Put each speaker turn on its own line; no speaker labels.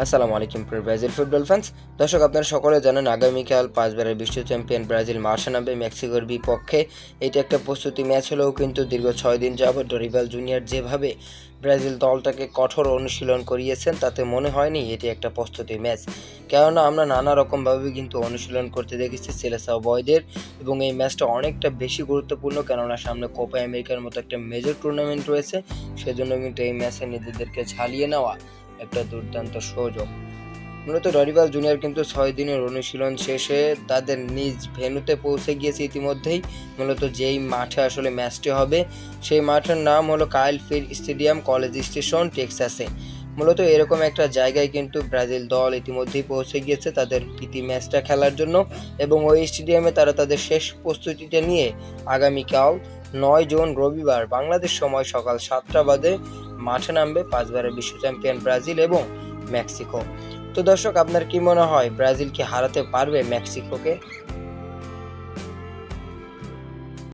আসসালামু আলাইকুম প্রিয় ব্রাজিল ফুটবল ফ্যান্স। দর্শক, আপনারা সকলে জানেন আগামীকাল 5বারের বিশ্ব চ্যাম্পিয়ন ব্রাজিল মাঠে নামবে মেক্সিকোর বিপক্ষে। এটা একটা প্রস্তুতি ম্যাচ হলেও কিন্তু দীর্ঘ 6 দিন যাবৎ ডরিবাল জুনিয়র যেভাবে ব্রাজিল দলটাকে কঠোর অনুশীলন করিয়েছেন তাতে মনে হয়নি এটি একটা প্রস্তুতি ম্যাচ। কেননা আমরা নানা রকমভাবে কিন্তু অনুশীলন করতে দেখেছি সেলেসাও বয়দের, এবং এই ম্যাচটা অনেকটা বেশি গুরুত্বপূর্ণ কেননা সামনে কোপা আমেরিকার মতো একটা মেজর টুর্নামেন্ট রয়েছে। সেজন্য কিন্তু এই ম্যাচে নিজেদেরকে ঝালিয়ে নেওয়া একটা দুর্দান্ত সুযোগ। মূলত ডরিবাল জুনিয়র কিন্তু 6 দিনের অনুশীলন শেষে তাদের নিজ ভেন্যুতে পৌঁছে গিয়েছে ইতিমধ্যেই। মূলত যেই মাঠে আসলে ম্যাচটি হবে সেই মাঠের নাম হলো কাইল ফিল্ড স্টেডিয়াম, কলেজ স্টেশন, টেক্সাসে। মূলত এরকম একটা জায়গায় কিন্তু ব্রাজিল দল ইতিমধ্যেই পৌঁছে গিয়েছে তাদের প্রীতি ম্যাচটা খেলার জন্য, এবং ওই স্টেডিয়ামে তারা তাদের শেষ প্রস্তুতিটা নিয়ে আগামীকাল 9 জুন রবিবার বাংলাদেশ সময় সকাল 7টা বাজে মাঠে নামবে 5বারের বিশ্ব চ্যাম্পিয়ন ব্রাজিল এবং মেক্সিকো। তো দর্শক, আপনার কি মনে হয় ব্রাজিল কি হারাতে পারবে মেক্সিকোকে?